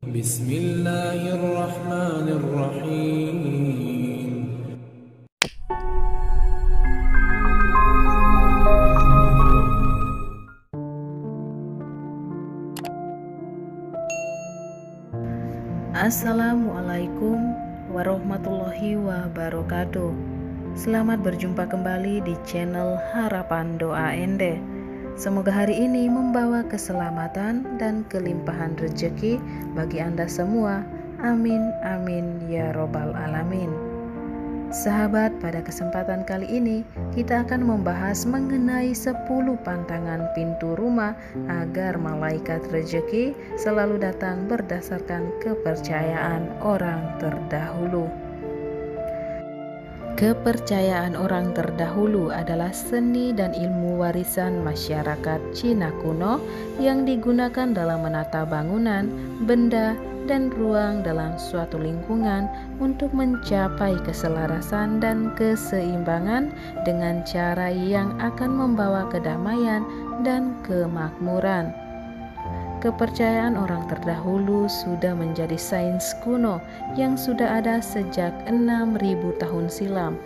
Bismillahirrahmanirrahim. Assalamualaikum warahmatullahi wabarakatuh. Selamat berjumpa kembali di channel Harapan Doa Ende. Semoga hari ini membawa keselamatan dan kelimpahan rezeki bagi Anda semua. Amin amin ya robbal alamin. Sahabat, pada kesempatan kali ini kita akan membahas mengenai 10 pantangan pintu rumah agar malaikat rezeki selalu datang berdasarkan kepercayaan orang terdahulu. Kepercayaan orang terdahulu adalah seni dan ilmu warisan masyarakat Cina kuno yang digunakan dalam menata bangunan, benda, dan ruang dalam suatu lingkungan untuk mencapai keselarasan dan keseimbangan dengan cara yang akan membawa kedamaian dan kemakmuran. Kepercayaan orang terdahulu sudah menjadi sains kuno yang sudah ada sejak 6.000 tahun silam,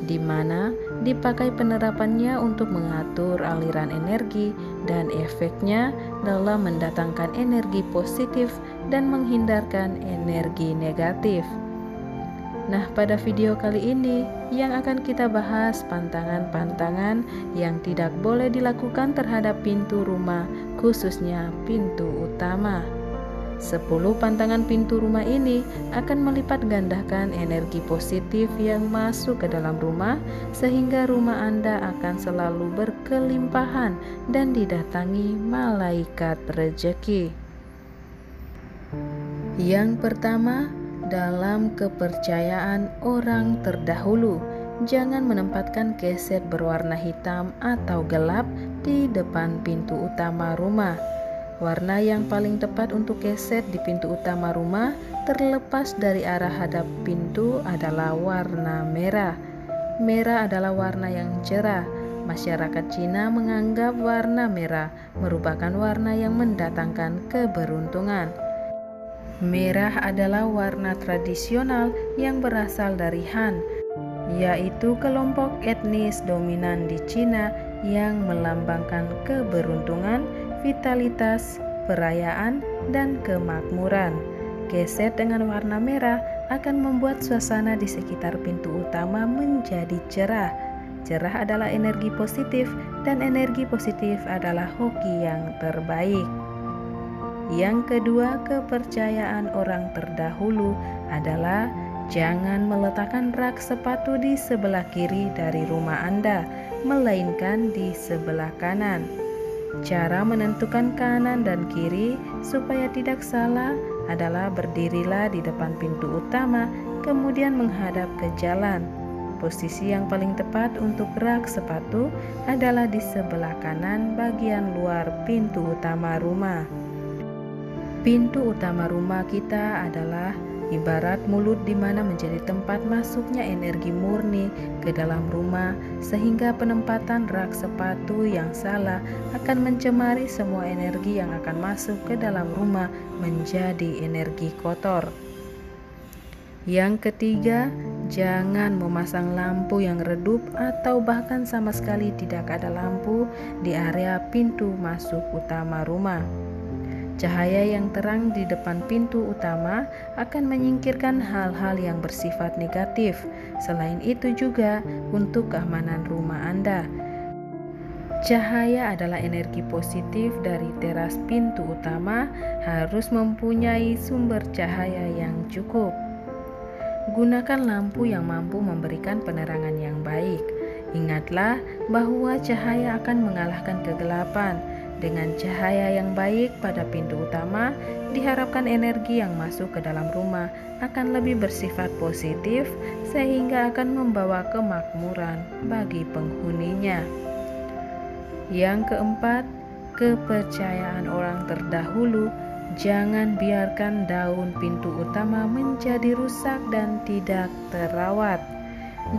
di mana dipakai penerapannya untuk mengatur aliran energi dan efeknya dalam mendatangkan energi positif dan menghindarkan energi negatif. Nah, pada video kali ini yang akan kita bahas pantangan-pantangan yang tidak boleh dilakukan terhadap pintu rumah, khususnya pintu utama. 10 pantangan pintu rumah ini akan melipat gandakan energi positif yang masuk ke dalam rumah, sehingga rumah Anda akan selalu berkelimpahan dan didatangi malaikat rezeki. Yang pertama, dalam kepercayaan orang terdahulu, jangan menempatkan keset berwarna hitam atau gelap di depan pintu utama rumah. Warna yang paling tepat untuk keset di pintu utama rumah, terlepas dari arah hadap pintu, adalah warna merah. Merah adalah warna yang cerah. Masyarakat Cina menganggap warna merah merupakan warna yang mendatangkan keberuntungan. Merah adalah warna tradisional yang berasal dari Han, yaitu kelompok etnis dominan di Cina yang melambangkan keberuntungan, vitalitas, perayaan, dan kemakmuran. Keset dengan warna merah akan membuat suasana di sekitar pintu utama menjadi cerah. Cerah adalah energi positif, dan energi positif adalah hoki yang terbaik. Yang kedua, kepercayaan orang terdahulu adalah jangan meletakkan rak sepatu di sebelah kiri dari rumah Anda, melainkan di sebelah kanan. Cara menentukan kanan dan kiri supaya tidak salah adalah berdirilah di depan pintu utama, kemudian menghadap ke jalan. Posisi yang paling tepat untuk rak sepatu adalah di sebelah kanan bagian luar pintu utama rumah. Pintu utama rumah kita adalah ibarat mulut di mana menjadi tempat masuknya energi murni ke dalam rumah, sehingga penempatan rak sepatu yang salah akan mencemari semua energi yang akan masuk ke dalam rumah menjadi energi kotor. Yang ketiga, jangan memasang lampu yang redup atau bahkan sama sekali tidak ada lampu di area pintu masuk utama rumah. Cahaya yang terang di depan pintu utama akan menyingkirkan hal-hal yang bersifat negatif. Selain itu juga untuk keamanan rumah Anda. Cahaya adalah energi positif dari teras pintu utama, harus mempunyai sumber cahaya yang cukup. Gunakan lampu yang mampu memberikan penerangan yang baik. Ingatlah bahwa cahaya akan mengalahkan kegelapan. Dengan cahaya yang baik pada pintu utama, diharapkan energi yang masuk ke dalam rumah akan lebih bersifat positif, sehingga akan membawa kemakmuran bagi penghuninya. Yang keempat, kepercayaan orang terdahulu, jangan biarkan daun pintu utama menjadi rusak dan tidak terawat.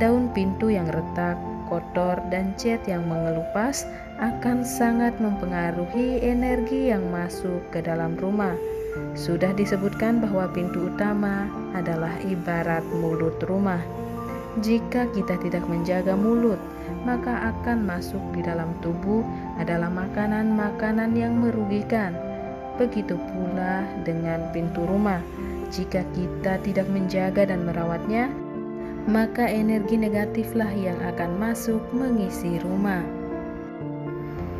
Daun pintu yang retak, kotor, dan cat yang mengelupas akan sangat mempengaruhi energi yang masuk ke dalam rumah. Sudah disebutkan bahwa pintu utama adalah ibarat mulut rumah. Jika kita tidak menjaga mulut, maka akan masuk di dalam tubuh adalah makanan-makanan yang merugikan. Begitu pula dengan pintu rumah. Jika kita tidak menjaga dan merawatnya, maka energi negatiflah yang akan masuk mengisi rumah.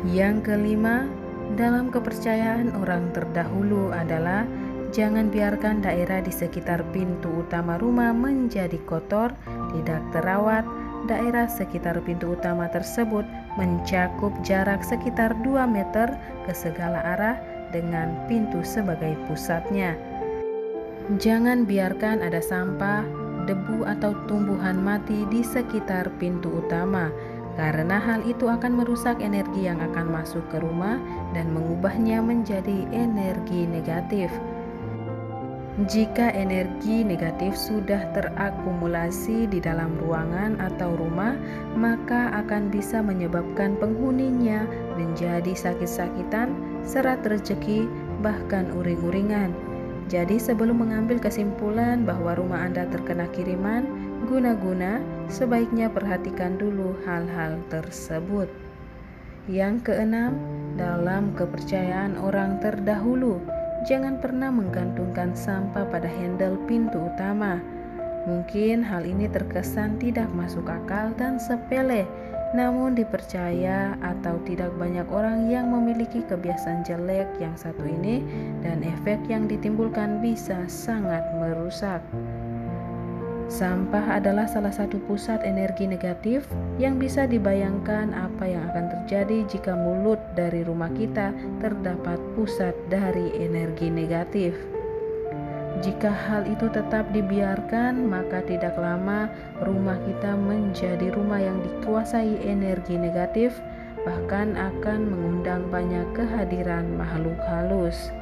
Yang kelima, dalam kepercayaan orang terdahulu adalah jangan biarkan daerah di sekitar pintu utama rumah menjadi kotor, tidak terawat. Daerah sekitar pintu utama tersebut mencakup jarak sekitar 2 meter ke segala arah dengan pintu sebagai pusatnya. Jangan biarkan ada sampah, debu atau tumbuhan mati di sekitar pintu utama, karena hal itu akan merusak energi yang akan masuk ke rumah dan mengubahnya menjadi energi negatif. Jika energi negatif sudah terakumulasi di dalam ruangan atau rumah, maka akan bisa menyebabkan penghuninya menjadi sakit-sakitan, serat rezeki, bahkan uring-uringan. Jadi sebelum mengambil kesimpulan bahwa rumah Anda terkena kiriman guna-guna, sebaiknya perhatikan dulu hal-hal tersebut. Yang keenam, dalam kepercayaan orang terdahulu, jangan pernah menggantungkan sampah pada handle pintu utama. Mungkin hal ini terkesan tidak masuk akal dan sepele, namun dipercaya atau tidak banyak orang yang memiliki kebiasaan jelek yang satu ini, dan efek yang ditimbulkan bisa sangat merusak. Sampah adalah salah satu pusat energi negatif yang bisa dibayangkan apa yang akan terjadi jika mulut dari rumah kita terdapat pusat dari energi negatif. Jika hal itu tetap dibiarkan, maka tidak lama rumah kita menjadi rumah yang dikuasai energi negatif, bahkan akan mengundang banyak kehadiran makhluk halus.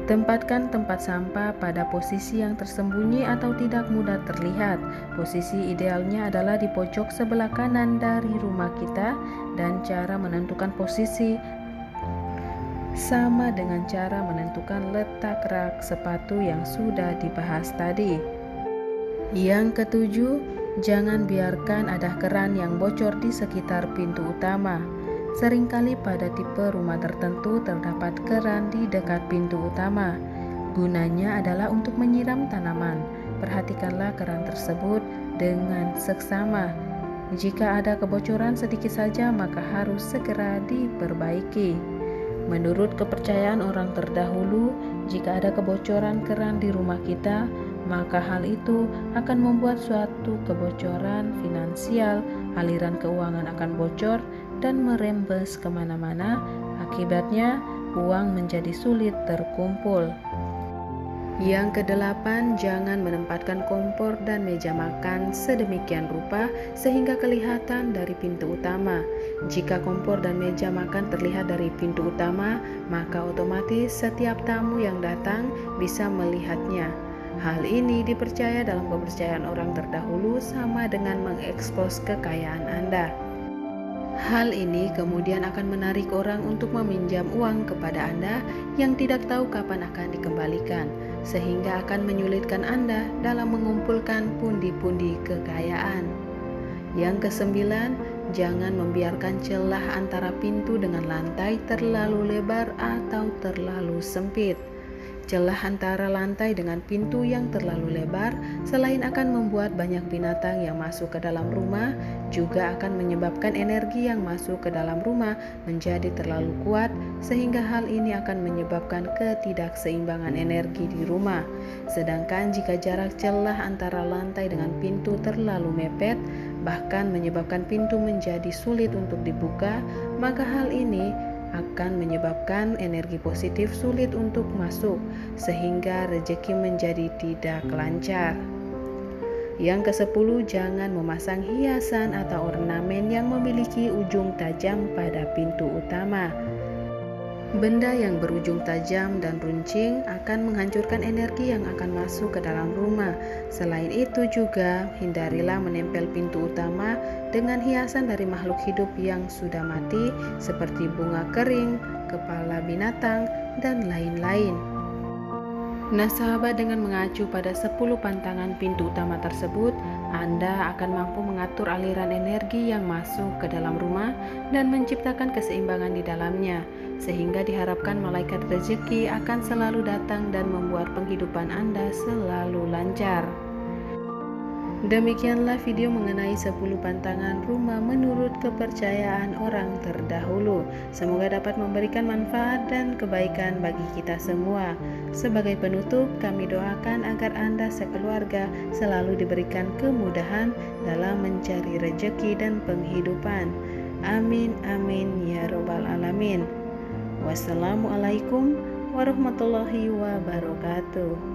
Tempatkan tempat sampah pada posisi yang tersembunyi atau tidak mudah terlihat. Posisi idealnya adalah di pojok sebelah kanan dari rumah kita, dan cara menentukan posisi sama dengan cara menentukan letak rak sepatu yang sudah dibahas tadi. Yang ketujuh, jangan biarkan ada keran yang bocor di sekitar pintu utama. Seringkali pada tipe rumah tertentu terdapat keran di dekat pintu utama. Gunanya adalah untuk menyiram tanaman. Perhatikanlah keran tersebut dengan seksama. Jika ada kebocoran sedikit saja, maka harus segera diperbaiki. Menurut kepercayaan orang terdahulu, jika ada kebocoran keran di rumah kita, maka hal itu akan membuat suatu kebocoran finansial, aliran keuangan akan bocor dan merembes kemana-mana. Akibatnya, uang menjadi sulit terkumpul. Yang kedelapan, jangan menempatkan kompor dan meja makan sedemikian rupa sehingga kelihatan dari pintu utama. Jika kompor dan meja makan terlihat dari pintu utama, maka otomatis setiap tamu yang datang bisa melihatnya. Hal ini dipercaya dalam kepercayaan orang terdahulu sama dengan mengekspos kekayaan Anda. Hal ini kemudian akan menarik orang untuk meminjam uang kepada Anda yang tidak tahu kapan akan dikembalikan, sehingga akan menyulitkan Anda dalam mengumpulkan pundi-pundi kekayaan. Yang kesembilan, jangan membiarkan celah antara pintu dengan lantai terlalu lebar atau terlalu sempit. Celah antara lantai dengan pintu yang terlalu lebar selain akan membuat banyak binatang yang masuk ke dalam rumah, juga akan menyebabkan energi yang masuk ke dalam rumah menjadi terlalu kuat, sehingga hal ini akan menyebabkan ketidakseimbangan energi di rumah. Sedangkan jika jarak celah antara lantai dengan pintu terlalu mepet, bahkan menyebabkan pintu menjadi sulit untuk dibuka, maka hal ini akan menyebabkan energi positif sulit untuk masuk, sehingga rezeki menjadi tidak lancar. Yang ke-10, jangan memasang hiasan atau ornamen yang memiliki ujung tajam pada pintu utama. Benda yang berujung tajam dan runcing akan menghancurkan energi yang akan masuk ke dalam rumah. Selain itu juga, hindarilah menempel pintu utama dengan hiasan dari makhluk hidup yang sudah mati seperti bunga kering, kepala binatang, dan lain-lain. Nah sahabat, dengan mengacu pada 10 pantangan pintu utama tersebut, Anda akan mampu mengatur aliran energi yang masuk ke dalam rumah dan menciptakan keseimbangan di dalamnya, sehingga diharapkan malaikat rezeki akan selalu datang dan membuat penghidupan Anda selalu lancar. Demikianlah video mengenai 10 pantangan rumah menurut kepercayaan orang terdahulu. Semoga dapat memberikan manfaat dan kebaikan bagi kita semua. Sebagai penutup, kami doakan agar Anda sekeluarga selalu diberikan kemudahan dalam mencari rezeki dan penghidupan. Amin amin ya robbal alamin. Wassalamualaikum warahmatullahi wabarakatuh.